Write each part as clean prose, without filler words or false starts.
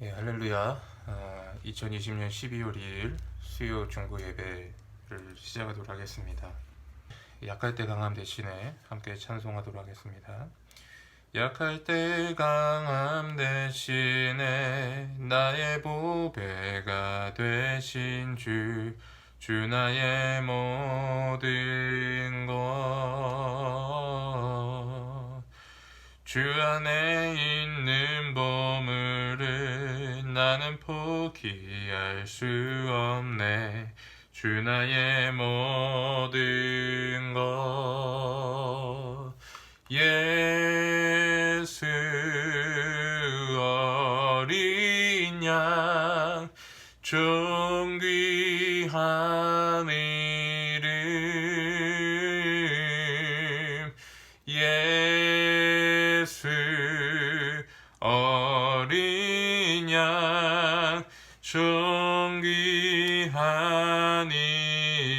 예, 할렐루야. 2020년 12월 2일 수요 중보 예배를 시작하도록 하겠습니다. 약할 때 강함 대신에 함께 찬송하도록 하겠습니다. 약할 때 강함 대신에 나의 보배가 되신 주 나의 모든 것, 주 안에 있는 보물을 나는 포기할 수 없네. 주 나의 모든 것, 예수 어린 양 존귀한 이름, 예수 어린 양 존귀한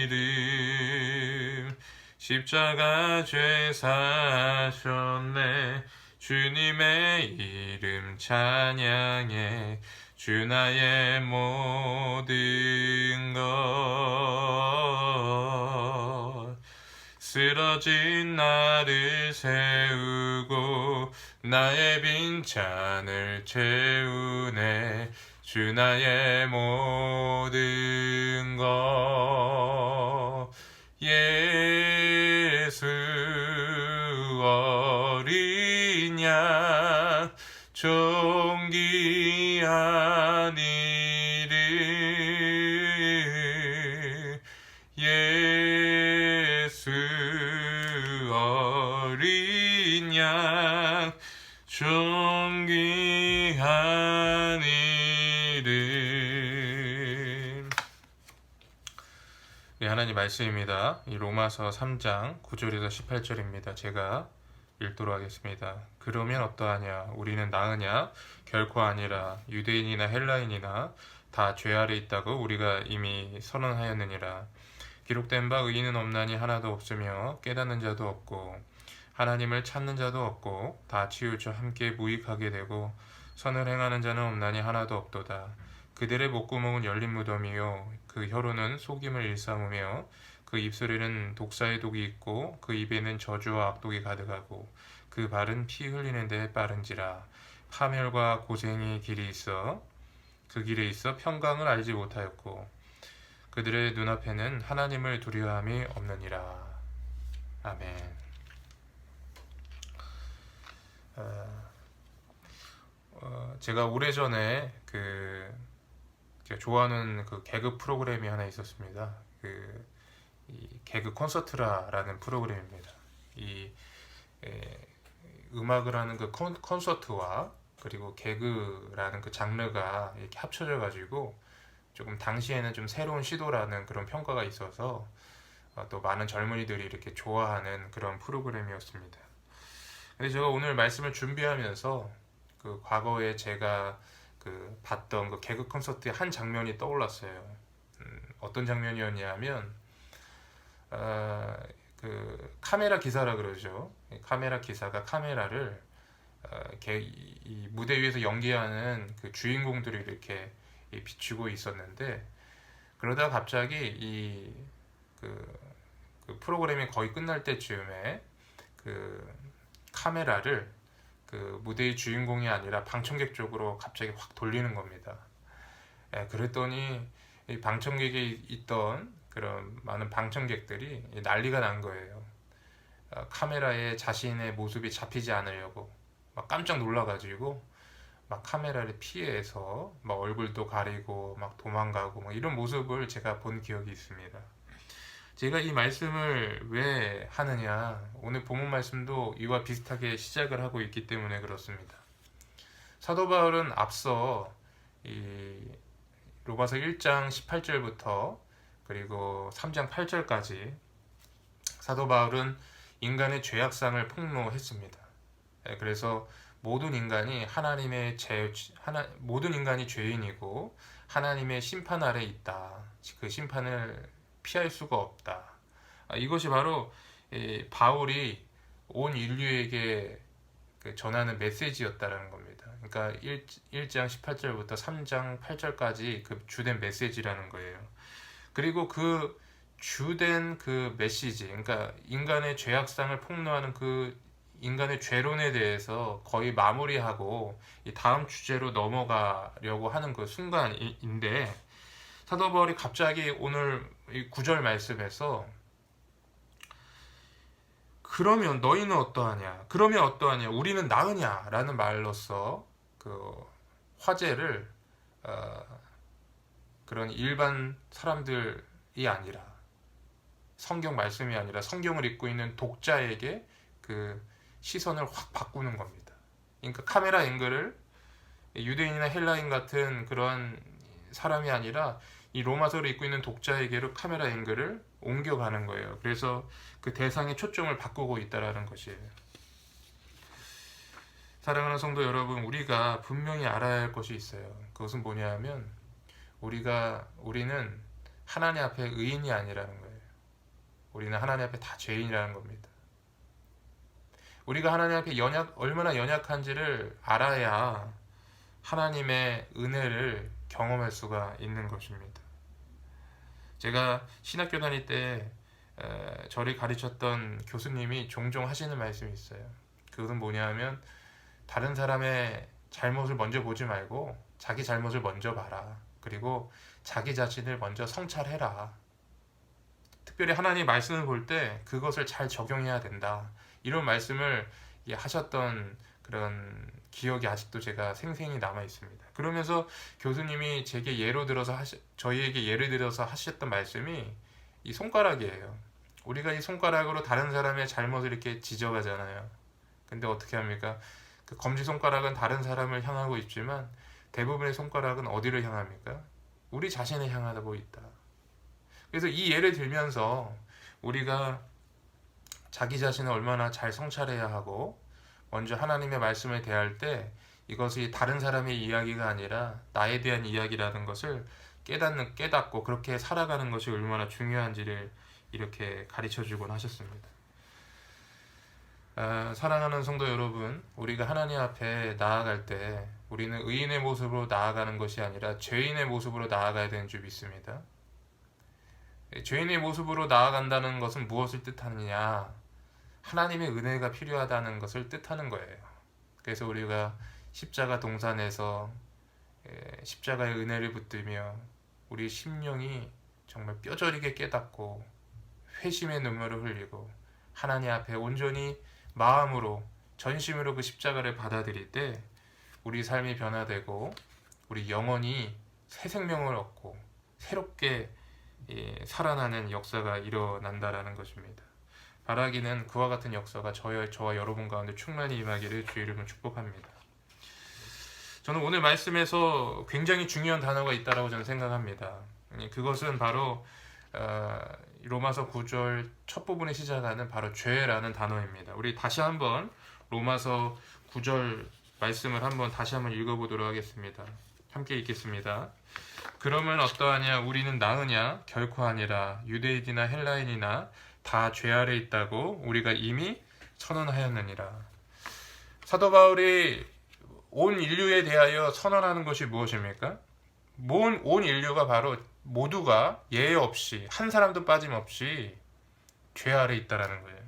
이름, 십자가 죄 사셨네. 주님의 이름 찬양해. 주 나의 모든 것, 쓰러진 나를 세우고 나의 빈잔을 채우네. 주 나의 모든 것, 예수 어린 양 존귀한 이름, 예수 어린 양 존귀한 이름. 네, 하나님 말씀입니다. 이 로마서 3장 9절에서 18절입니다. 제가 읽도록 하겠습니다. 그러면 어떠하냐? 우리는 나으냐? 결코 아니라. 유대인이나 헬라인이나 다 죄 아래 있다고 우리가 이미 선언하였느니라. 기록된 바 의인은 없나니 하나도 없으며 깨닫는 자도 없고 하나님을 찾는 자도 없고 다 치우쳐 함께 무익하게 되고 선을 행하는 자는 없나니 하나도 없도다. 그들의 목구멍은 열린 무덤이요 그 혀로는 속임을 일삼으며 그 입술에는 독사의 독이 있고 그 입에는 저주와 악독이 가득하고 그 발은 피 흘리는 데 빠른지라. 파멸과 고생이 길이 있어 그 길에 있어 평강을 알지 못하였고 그들의 눈앞에는 하나님을 두려워함이 없느니라. 아멘. 제가 오래전에 제가 좋아하는 그 개그 프로그램이 하나 있었습니다. 이 개그 콘서트라라는 프로그램입니다. 이 음악을 하는 그 콘서트와 그리고 개그라는 그 장르가 이렇게 합쳐져 가지고 조금 당시에는 좀 새로운 시도라는 그런 평가가 있어서 또 많은 젊은이들이 이렇게 좋아하는 그런 프로그램이었습니다. 근데 제가 오늘 말씀을 준비하면서 그 과거에 제가 그 봤던 그 개그 콘서트의 한 장면이 떠올랐어요. 어떤 장면이었냐면 그 카메라 기사라 그러죠. 카메라 기사가 카메라를 이 무대 위에서 연기하는 그 주인공들이 이렇게 비추고 있었는데 그러다가 갑자기 그 프로그램이 거의 끝날 때쯤에 그 카메라를 그 무대의 주인공이 아니라 방청객 쪽으로 갑자기 확 돌리는 겁니다. 그랬더니 이 방청객에 있던 그런 많은 방청객들이 난리가 난 거예요. 카메라에 자신의 모습이 잡히지 않으려고 막 깜짝 놀라가지고 막 카메라를 피해서 막 얼굴도 가리고 막 도망가고 막 이런 모습을 제가 본 기억이 있습니다. 제가 이 말씀을 왜 하느냐, 오늘 본문 말씀도 이와 비슷하게 시작을 하고 있기 때문에 그렇습니다. 사도 바울은 앞서 이 로마서 1장 18절부터 그리고 3장 8절까지 사도 바울은 인간의 죄악상을 폭로했습니다. 그래서 모든 인간이 모든 인간이 죄인이고 하나님의 심판 아래 있다. 그 심판을 피할 수가 없다. 이것이 바로 바울이 온 인류에게 그 전하는 메시지였다라는 겁니다. 그러니까 1장 18절부터 3장 8절까지 그 주된 메시지라는 거예요. 그리고 그 주된 그 메시지, 그러니까 인간의 죄악상을 폭로하는 그 인간의 죄론에 대해서 거의 마무리하고 이 다음 주제로 넘어가려고 하는 그 순간인데, 사도 바울이 갑자기 오늘 이 9절 말씀에서 그러면 너희는 어떠하냐? 그러면 어떠하냐? 우리는 나으냐? 라는 말로써 그 화제를 그런 일반 사람들이 아니라, 성경 말씀이 아니라 성경을 읽고 있는 독자에게 그 시선을 확 바꾸는 겁니다. 그러니까 카메라 앵글을 유대인이나 헬라인 같은 그런 사람이 아니라 이 로마서를 읽고 있는 독자에게로 카메라 앵글을 옮겨가는 거예요. 그래서 그 대상의 초점을 바꾸고 있다라는 것이에요. 사랑하는 성도 여러분, 우리가 분명히 알아야 할 것이 있어요. 그것은 뭐냐면 우리는 하나님 앞에 의인이 아니라는 거예요. 우리는 하나님 앞에 다 죄인이라는 겁니다. 우리가 하나님 앞에 얼마나 연약한지를 알아야 하나님의 은혜를 경험할 수가 있는 것입니다. 제가 신학교 다닐 때 저를 가르쳤던 교수님이 종종 하시는 말씀이 있어요. 그것은 뭐냐면 다른 사람의 잘못을 먼저 보지 말고 자기 잘못을 먼저 봐라. 그리고 자기 자신을 먼저 성찰해라. 특별히 하나님의 말씀을 볼 때 그것을 잘 적용해야 된다. 이런 말씀을 하셨던 그런 기억이 아직도 제가 생생히 남아 있습니다. 그러면서 교수님이 저희에게 예를 들어서 하셨던 말씀이 이 손가락이에요. 우리가 이 손가락으로 다른 사람의 잘못을 이렇게 지적하잖아요. 근데 어떻게 합니까? 그 검지손가락은 다른 사람을 향하고 있지만 대부분의 손가락은 어디를 향합니까? 우리 자신을 향하고 있다. 그래서 이 예를 들면서 우리가 자기 자신을 얼마나 잘 성찰해야 하고, 먼저 하나님의 말씀을 대할 때 이것이 다른 사람의 이야기가 아니라 나에 대한 이야기라는 것을 깨닫고 그렇게 살아가는 것이 얼마나 중요한지를 이렇게 가르쳐주곤 하셨습니다. 사랑하는 성도 여러분, 우리가 하나님 앞에 나아갈 때 우리는 의인의 모습으로 나아가는 것이 아니라 죄인의 모습으로 나아가야 되는 줄 믿습니다. 죄인의 모습으로 나아간다는 것은 무엇을 뜻하느냐? 하나님의 은혜가 필요하다는 것을 뜻하는 거예요. 그래서 우리가 십자가 동산에서 십자가의 은혜를 붙들며 우리 심령이 정말 뼈저리게 깨닫고 회심의 눈물을 흘리고 하나님 앞에 온전히 마음으로 전심으로 그 십자가를 받아들일 때 우리 삶이 변화되고 우리 영혼이 새 생명을 얻고 새롭게 살아나는 역사가 일어난다라는 것입니다. 바라기는 그와 같은 역사가 저와 여러분 가운데 충만히 임하기를 주의 이름으로 축복합니다. 저는 오늘 말씀에서 굉장히 중요한 단어가 있다고 저는 생각합니다. 그것은 바로 로마서 9절 첫 부분에 시작하는 바로 죄라는 단어입니다. 우리 다시 한번 로마서 9절 말씀을 다시 한번 읽어보도록 하겠습니다. 함께 읽겠습니다. 그러면 어떠하냐? 우리는 나으냐? 결코 아니라. 유대인이나 헬라인이나 다 죄 아래 있다고 우리가 이미 선언하였느니라. 사도 바울이 온 인류에 대하여 선언하는 것이 무엇입니까? 온 인류가 바로 모두가 예외 없이 한 사람도 빠짐없이 죄 아래 있다라는 거예요.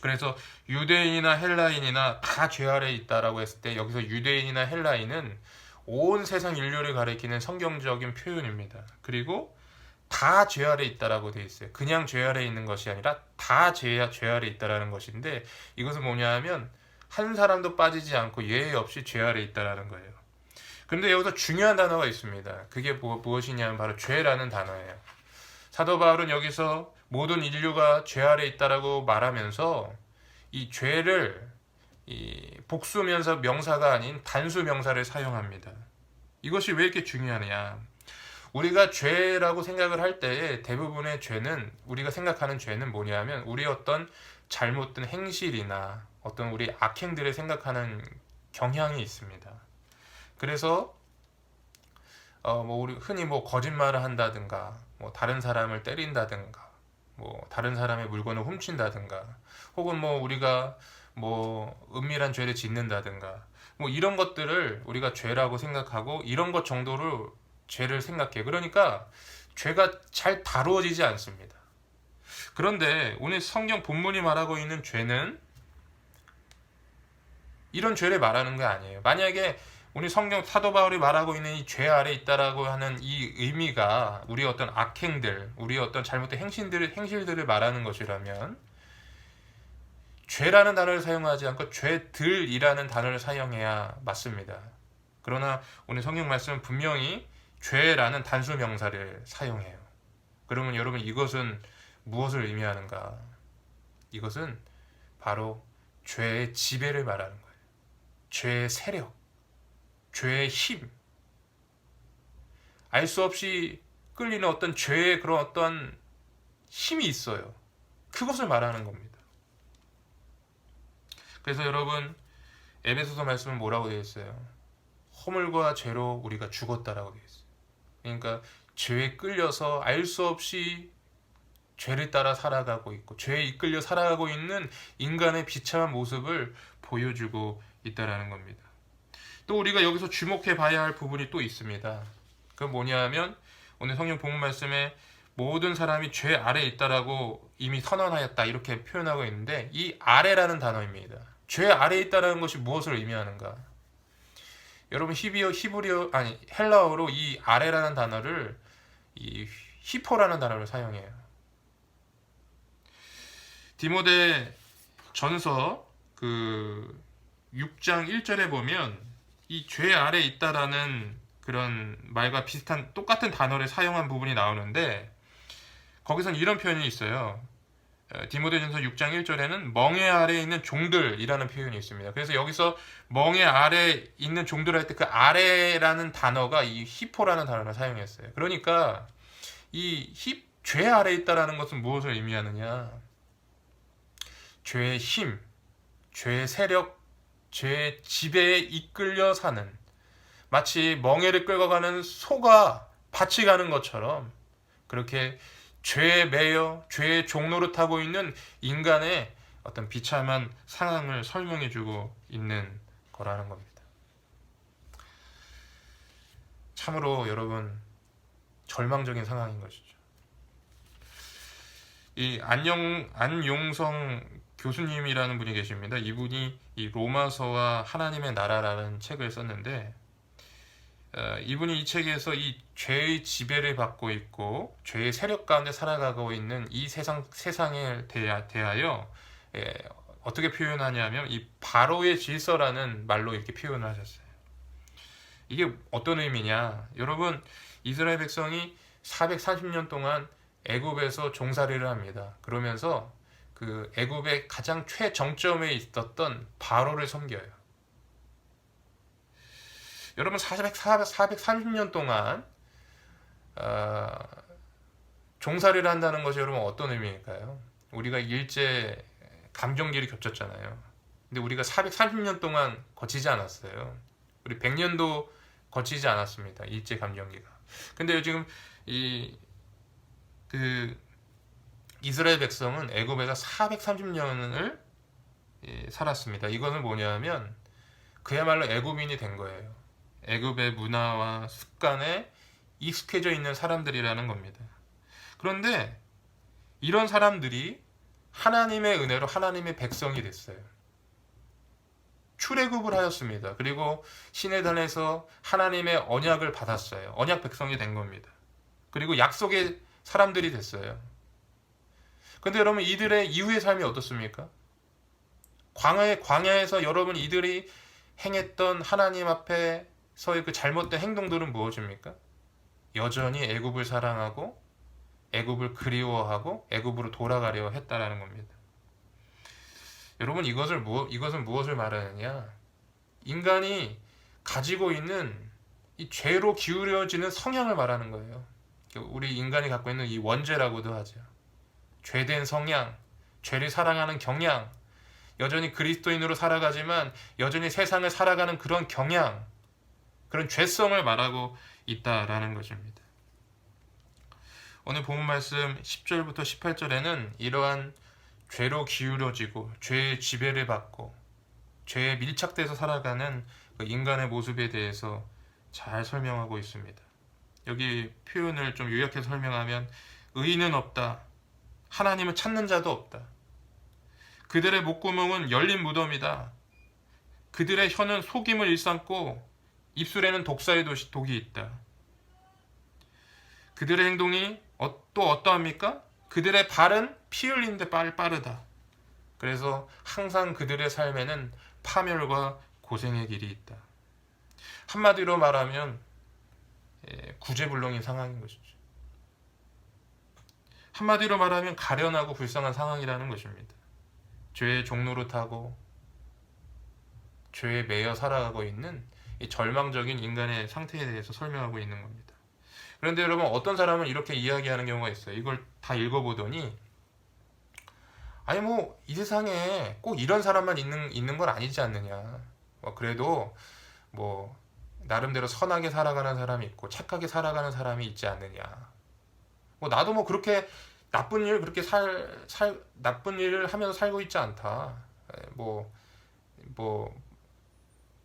그래서 유대인이나 헬라인이나 다 죄 아래 있다라고 했을 때 여기서 유대인이나 헬라인은 온 세상 인류를 가리키는 성경적인 표현입니다. 그리고 다 죄 아래 있다라고 되어 있어요. 그냥 죄 아래 있는 것이 아니라 다 죄 아래 있다라는 것인데, 이것은 뭐냐 하면 한 사람도 빠지지 않고 예외 없이 죄 아래 있다라는 거예요. 그런데 여기서 중요한 단어가 있습니다. 그게 무엇이냐면 바로 죄라는 단어예요. 사도 바울은 여기서 모든 인류가 죄 아래 있다라고 말하면서 이 죄를 복수 명사가 아닌 단수 명사를 사용합니다. 이것이 왜 이렇게 중요하냐? 우리가 죄라고 생각을 할 때 대부분의 죄는, 우리가 생각하는 죄는 뭐냐면 우리 어떤 잘못된 행실이나 어떤 우리 악행들을 생각하는 경향이 있습니다. 그래서 우리 흔히 거짓말을 한다든가, 다른 사람을 때린다든가, 다른 사람의 물건을 훔친다든가, 혹은 우리가 뭐 은밀한 죄를 짓는다든가 뭐 이런 것들을 우리가 죄라고 생각하고 이런 것 정도를 죄를 생각해. 그러니까 죄가 잘 다루어지지 않습니다. 그런데 오늘 성경 본문이 말하고 있는 죄는 이런 죄를 말하는 게 아니에요. 만약에 우리 성경 사도 바울이 말하고 있는 이 죄 아래 있다라고 하는 이 의미가 우리 어떤 악행들, 우리 어떤 잘못된 행실들을 말하는 것이라면 죄라는 단어를 사용하지 않고 죄들이라는 단어를 사용해야 맞습니다. 그러나 오늘 성경 말씀은 분명히 죄라는 단수 명사를 사용해요. 그러면 여러분 이것은 무엇을 의미하는가? 이것은 바로 죄의 지배를 말하는 거예요. 죄의 세력, 죄의 힘, 알 수 없이 끌리는 어떤 죄의 그런 어떤 힘이 있어요. 그것을 말하는 겁니다. 그래서 여러분 에베소서 말씀은 뭐라고 되어 있어요? 허물과 죄로 우리가 죽었다라고 되어 있어요. 그러니까 죄에 끌려서 알 수 없이 죄를 따라 살아가고 있고 죄에 이끌려 살아가고 있는 인간의 비참한 모습을 보여주고 있다라는 겁니다. 또 우리가 여기서 주목해 봐야 할 부분이 또 있습니다. 그건 뭐냐 하면 오늘 성경 본문 말씀에 모든 사람이 죄 아래에 있다라고 이미 선언하였다 이렇게 표현하고 있는데 이 아래라는 단어입니다. 죄 아래에 있다라는 것이 무엇을 의미하는가? 여러분 헬라어로 이 아래라는 단어를 이 히포라는 단어를 사용해요. 디모데 전서 그 6장 1절에 보면 이 죄 아래에 있다라는 그런 말과 비슷한 똑같은 단어를 사용한 부분이 나오는데 거기서는 이런 표현이 있어요. 디모데전서 6장 1절에는 멍에 아래에 있는 종들이라는 표현이 있습니다. 그래서 여기서 멍에 아래에 있는 종들 할 때 그 아래라는 단어가 이 히포라는 단어를 사용했어요. 그러니까 이 죄 아래에 있다라는 것은 무엇을 의미하느냐? 죄의 힘, 죄의 세력, 죄의 지배에 이끌려 사는 마치 멍에를 끌고 가는 소가 밭이 가는 것처럼 그렇게 죄에 매여 죄의 종노릇하고 있는 인간의 어떤 비참한 상황을 설명해주고 있는 거라는 겁니다. 참으로 여러분 절망적인 상황인 것이죠. 이 안용성 교수님이라는 분이 계십니다. 이분이 이 로마서와 하나님의 나라라는 책을 썼는데 이분이 이 책에서 이 죄의 지배를 받고 있고 죄의 세력 가운데 살아가고 있는 이 세상에 대하여 어떻게 표현하냐면 이 바로의 질서라는 말로 이렇게 표현을 하셨어요. 이게 어떤 의미냐? 여러분 이스라엘 백성이 440년 동안 애굽에서 종살이를 합니다. 그러면서 그 애굽의 가장 최정점에 있었던 바로를 섬겨요. 여러분 430년 동안 종살이를 한다는 것이 여러분 어떤 의미일까요? 우리가 일제 감정기를 겹쳤잖아요. 근데 우리가 430년 동안 거치지 않았어요. 우리 100년도 거치지 않았습니다. 일제 감정기가. 근데 지금 이스라엘 백성은 애굽에서 430년을 살았습니다. 이것은 뭐냐면 그야말로 애굽인이 된 거예요. 애굽의 문화와 습관에 익숙해져 있는 사람들이라는 겁니다. 그런데 이런 사람들이 하나님의 은혜로 하나님의 백성이 됐어요. 출애굽을 하였습니다. 그리고 시내단에서 하나님의 언약을 받았어요. 언약 백성이 된 겁니다. 그리고 약속의 사람들이 됐어요. 그런데 여러분 이들의 이후의 삶이 어떻습니까? 광야에서 여러분 이들이 행했던 하나님 앞에서의 그 잘못된 행동들은 무엇입니까? 여전히 애굽을 사랑하고 애굽을 그리워하고 애굽으로 돌아가려 했다라는 겁니다. 여러분 이것은 무엇을 말하느냐? 인간이 가지고 있는 이 죄로 기울여지는 성향을 말하는 거예요. 우리 인간이 갖고 있는 이 원죄라고도 하죠. 죄된 성향, 죄를 사랑하는 경향, 여전히 그리스도인으로 살아가지만 여전히 세상을 살아가는 그런 경향, 그런 죄성을 말하고 있다라는 것입니다. 오늘 본문 말씀 10절부터 18절에는 이러한 죄로 기울어지고 죄의 지배를 받고 죄에 밀착돼서 살아가는 그 인간의 모습에 대해서 잘 설명하고 있습니다. 여기 표현을 좀 요약해서 설명하면 의인은 없다. 하나님을 찾는 자도 없다. 그들의 목구멍은 열린 무덤이다. 그들의 혀는 속임을 일삼고 입술에는 독사의 독이 있다. 그들의 행동이 또 어떠합니까? 그들의 발은 피 흘리는데 빠르다. 그래서 항상 그들의 삶에는 파멸과 고생의 길이 있다. 한마디로 말하면 구제불능인 상황인 것이죠. 한마디로 말하면 가련하고 불쌍한 상황이라는 것입니다. 죄의 종로로 타고 죄에 매여 살아가고 있는 이 절망적인 인간의 상태에 대해서 설명하고 있는 겁니다. 그런데 여러분, 어떤 사람은 이렇게 이야기하는 경우가 있어요. 이걸 다 읽어보더니 아니 뭐 이 세상에 꼭 이런 사람만 있는 건 아니지 않느냐. 그래도 뭐 나름대로 선하게 살아가는 사람이 있고 착하게 살아가는 사람이 있지 않느냐. 나도 뭐 그렇게 나쁜 일을 하면서 살고 있지 않다. 뭐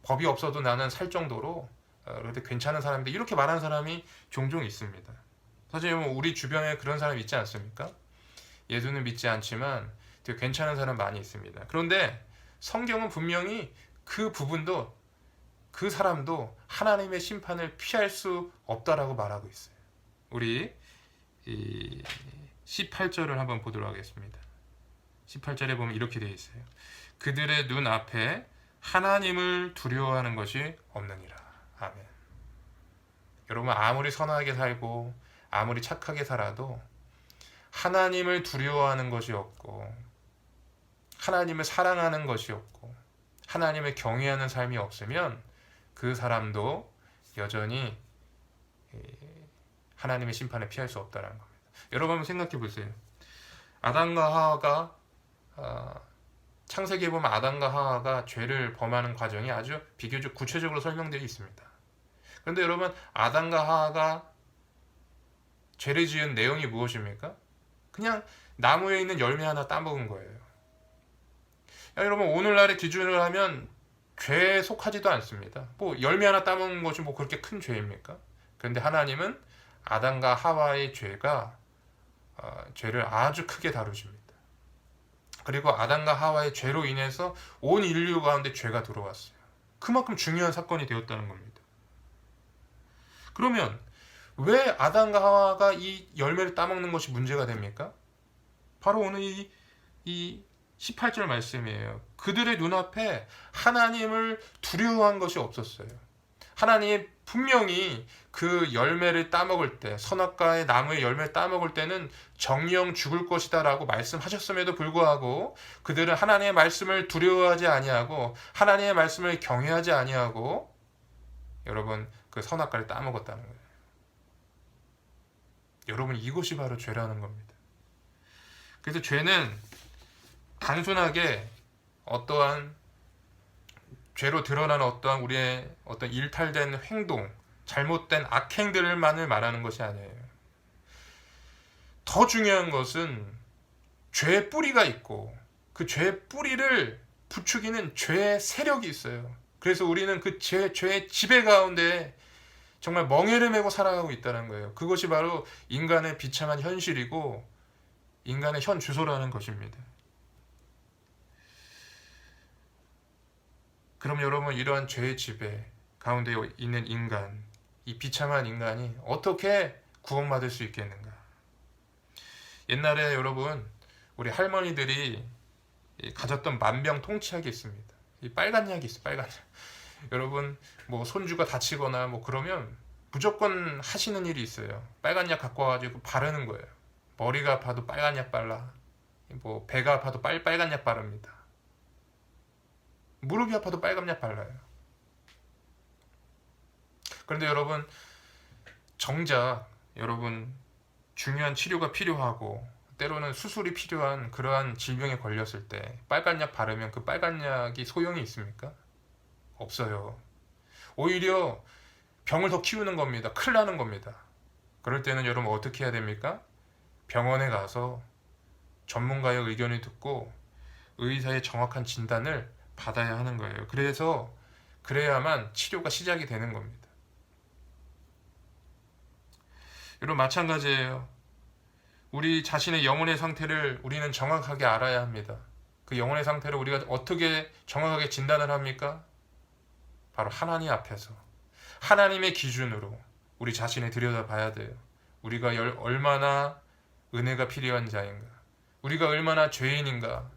법이 없어도 나는 살 정도로 그래도 괜찮은 사람인데, 이렇게 말하는 사람이 종종 있습니다. 사실 뭐 우리 주변에 그런 사람이 있지 않습니까? 예수는 믿지 않지만 되게 괜찮은 사람 많이 있습니다. 그런데 성경은 분명히 그 부분도, 그 사람도 하나님의 심판을 피할 수 없다라고 말하고 있어요. 우리 18절을 한번 보도록 하겠습니다. 18절에 보면 이렇게 되어 있어요. 그들의 눈 앞에 하나님을 두려워하는 것이 없느니라. 아멘. 여러분, 아무리 선하게 살고 아무리 착하게 살아도 하나님을 두려워하는 것이 없고 하나님을 사랑하는 것이 없고 하나님을 경외하는 삶이 없으면 그 사람도 여전히 하나님의 심판을 피할 수 없다는 겁니다. 여러분 한번 생각해 보세요. 아담과 하와가 창세기에 보면 아담과 하와가 죄를 범하는 과정이 아주 비교적 구체적으로 설명되어 있습니다. 그런데 여러분, 아담과 하와가 죄를 지은 내용이 무엇입니까? 그냥 나무에 있는 열매 하나 따먹은 거예요. 여러분, 오늘날의 기준으로 하면 죄에 속하지도 않습니다. 뭐 열매 하나 따먹는 것이 뭐 그렇게 큰 죄입니까? 그런데 하나님은 아담과 하와의 죄를 아주 크게 다루십니다. 그리고 아담과 하와의 죄로 인해서 온 인류 가운데 죄가 들어왔어요. 그만큼 중요한 사건이 되었다는 겁니다. 그러면 왜 아담과 하와가 이 열매를 따먹는 것이 문제가 됩니까? 바로 오늘 이 18절 말씀이에요. 그들의 눈앞에 하나님을 두려워한 것이 없었어요. 하나님이 분명히 그 열매를 따먹을 때, 선악과의 나무의 열매를 따먹을 때는 정령 죽을 것이다 라고 말씀하셨음에도 불구하고 그들은 하나님의 말씀을 두려워하지 아니하고 하나님의 말씀을 경외하지 아니하고 여러분, 그 선악과를 따먹었다는 거예요. 여러분, 이것이 바로 죄라는 겁니다. 그래서 죄는 단순하게 어떠한 죄로 드러나는 어떠한 우리의 어떤 일탈된 행동, 잘못된 악행들만을 말하는 것이 아니에요. 더 중요한 것은 죄의 뿌리가 있고 그 죄의 뿌리를 부추기는 죄의 세력이 있어요. 그래서 우리는 그 죄의 지배 가운데 정말 멍에를 메고 살아가고 있다는 거예요. 그것이 바로 인간의 비참한 현실이고 인간의 현 주소라는 것입니다. 그럼 여러분, 이러한 죄의 지배 가운데 있는 인간, 이 비참한 인간이 어떻게 구원받을 수 있겠는가? 옛날에 여러분, 우리 할머니들이 가졌던 만병통치약이 있습니다. 이 빨간 약이 있어요. 빨간 약. 여러분, 뭐 손주가 다치거나 뭐 그러면 무조건 하시는 일이 있어요. 빨간 약 갖고 와가지고 바르는 거예요. 머리가 아파도 빨간 약 발라. 뭐 배가 아파도 빨간 약 바릅니다. 무릎이 아파도 빨간 약 발라요. 그런데 여러분, 정작 여러분 중요한 치료가 필요하고 때로는 수술이 필요한 그러한 질병에 걸렸을 때 빨간 약 바르면 그 빨간 약이 소용이 있습니까? 없어요. 오히려 병을 더 키우는 겁니다. 큰일 나는 겁니다. 그럴 때는 여러분 어떻게 해야 됩니까? 병원에 가서 전문가의 의견을 듣고 의사의 정확한 진단을 받아야 하는 거예요. 그래야만 치료가 시작이 되는 겁니다. 여러분 마찬가지예요. 우리 자신의 영혼의 상태를 우리는 정확하게 알아야 합니다. 그 영혼의 상태를 우리가 어떻게 정확하게 진단을 합니까? 바로 하나님 앞에서 하나님의 기준으로 우리 자신을 들여다봐야 돼요. 우리가 얼마나 은혜가 필요한 자인가, 우리가 얼마나 죄인인가,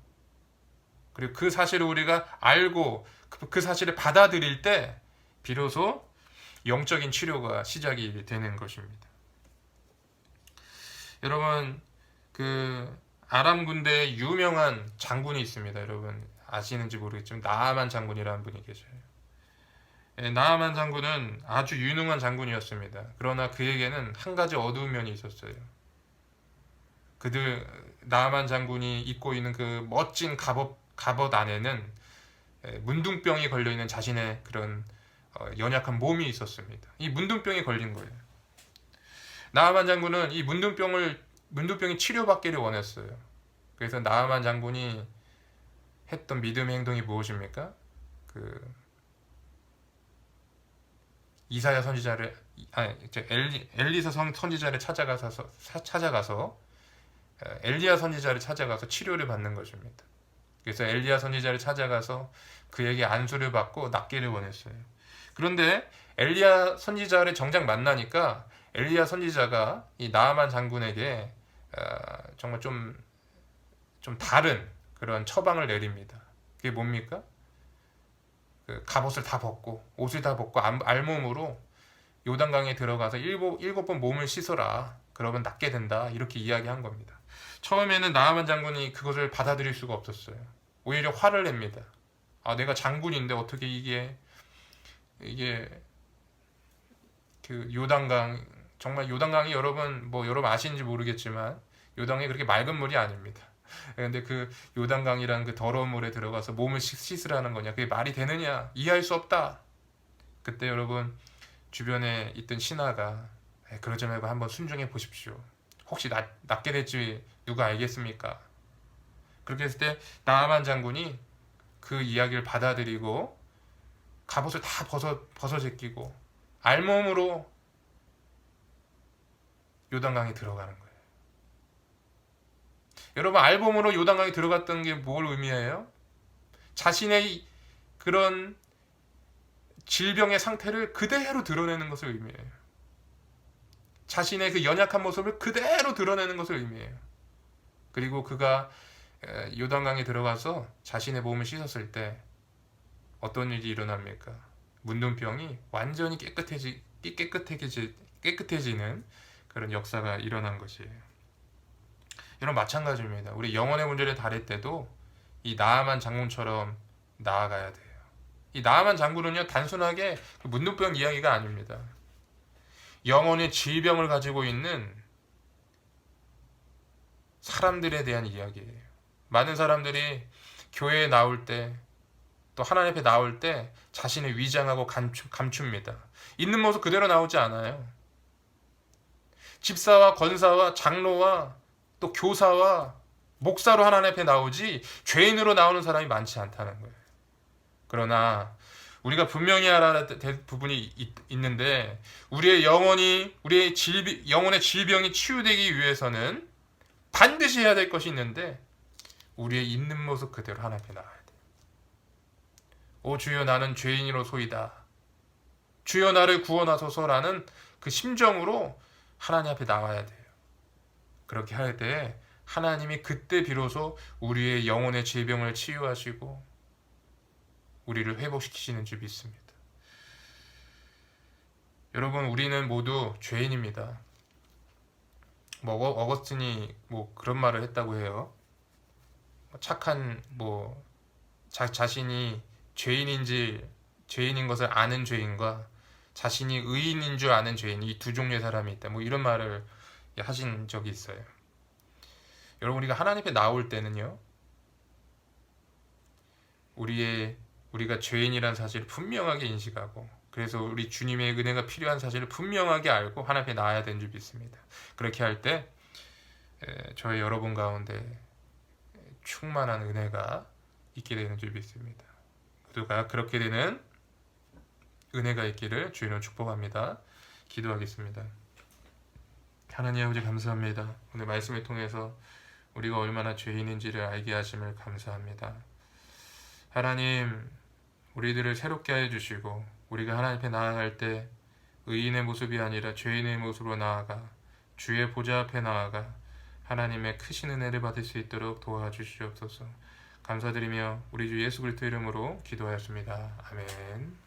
그리고 그 사실을 우리가 알고 그 사실을 받아들일 때 비로소 영적인 치료가 시작이 되는 것입니다. 여러분, 그 아람 군대에 유명한 장군이 있습니다. 여러분 아시는지 모르겠지만 나아만 장군이라는 분이 계셔요. 나아만 장군은 아주 유능한 장군이었습니다. 그러나 그에게는 한 가지 어두운 면이 있었어요. 나아만 장군이 입고 있는 그 멋진 갑옷 안에는 문둥병이 걸려있는 자신의 그런 연약한 몸이 있었습니다. 이 문둥병이 걸린 거예요. 나아만 장군은 이 문둥병이 치료받기를 원했어요. 그래서 나아만 장군이 했던 믿음의 행동이 무엇입니까? 이사야 선지자를 엘리사 선지자를 찾아가서 엘리야 선지자를 찾아가서 치료를 받는 것입니다. 그래서 엘리야 선지자를 찾아가서 그에게 안수를 받고 낫기를 원했어요. 그런데 엘리야 선지자를 정작 만나니까 엘리야 선지자가 이 나아만 장군에게 정말 좀 다른 그런 처방을 내립니다. 그게 뭡니까? 그 갑옷을 다 벗고 옷을 다 벗고 알몸으로 요단강에 들어가서 일곱 번 몸을 씻어라. 그러면 낫게 된다. 이렇게 이야기한 겁니다. 처음에는 나아만 장군이 그것을 받아들일 수가 없었어요. 오히려 화를 냅니다. 내가 장군인데 어떻게 이게 그 요단강, 정말 요단강이 여러분 아시는지 모르겠지만 요단강이 그렇게 맑은 물이 아닙니다. 근데 그 요단강이라는 그 더러운 물에 들어가서 몸을 씻으라는 거냐, 그게 말이 되느냐, 이해할 수 없다. 그때 여러분 주변에 있던 신하가 그러지 말고 한번 순종해 보십시오. 혹시 낫게 될지 누가 알겠습니까? 그렇게 했을 때 나아만 장군이 그 이야기를 받아들이고 갑옷을 다 벗어 제끼고 알몸으로 요단강에 들어가는 거예요. 여러분 알몸으로 요단강에 들어갔던 게 뭘 의미해요? 자신의 그런 질병의 상태를 그대로 드러내는 것을 의미해요. 자신의 그 연약한 모습을 그대로 드러내는 것을 의미해요. 그리고 그가 요단강에 들어가서 자신의 몸을 씻었을 때 어떤 일이 일어납니까? 문둥병이 완전히 깨끗해지는 그런 역사가 일어난 것이에요. 이런 마찬가지입니다. 우리 영혼의 문제를 다룰 때도 이 나아만 장군처럼 나아가야 돼요. 이 나아만 장군은요, 단순하게 문둥병 이야기가 아닙니다. 영혼의 질병을 가지고 있는 사람들에 대한 이야기예요. 많은 사람들이 교회에 나올 때, 또 하나님 앞에 나올 때 자신을 위장하고 감춥니다. 있는 모습 그대로 나오지 않아요. 집사와 권사와 장로와 또 교사와 목사로 하나님 앞에 나오지 죄인으로 나오는 사람이 많지 않다는 거예요. 그러나 우리가 분명히 알아야 될 부분이 있는데, 우리의 영혼의 질병이 치유되기 위해서는 반드시 해야 될 것이 있는데, 우리의 있는 모습 그대로 하나님 앞에 나와야 돼요. 오 주여 나는 죄인이로소이다. 주여 나를 구원하소서라는 그 심정으로 하나님 앞에 나와야 돼요. 그렇게 할 때 하나님이 그때 비로소 우리의 영혼의 질병을 치유하시고 우리를 회복시키시는 줄 믿습니다. 여러분 우리는 모두 죄인입니다. 어거스틴이 그런 말을 했다고 해요. 착한 자신이 죄인인 것을 아는 죄인과 자신이 의인인 줄 아는 죄인, 이 두 종류의 사람이 있다. 이런 말을 하신 적이 있어요. 여러분 우리가 하나님 앞에 나올 때는요, 우리가 죄인이라는 사실을 분명하게 인식하고, 그래서 우리 주님의 은혜가 필요한 사실을 분명하게 알고 하나님 앞에 나와야 되는 줄 믿습니다. 그렇게 할 때 저희 여러분 가운데 충만한 은혜가 있게 되는 줄 믿습니다. 모두가 그렇게 되는 은혜가 있기를 주님으로 축복합니다. 기도하겠습니다. 하나님 아버지 감사합니다. 오늘 말씀을 통해서 우리가 얼마나 죄인인지를 알게 하심을 감사합니다. 하나님, 우리들을 새롭게 하여 주시고 우리가 하나님 앞에 나아갈 때 의인의 모습이 아니라 죄인의 모습으로 나아가 주의 보좌 앞에 나아가 하나님의 크신 은혜를 받을 수 있도록 도와주시옵소서. 감사드리며 우리 주 예수 그리스도 이름으로 기도하였습니다. 아멘.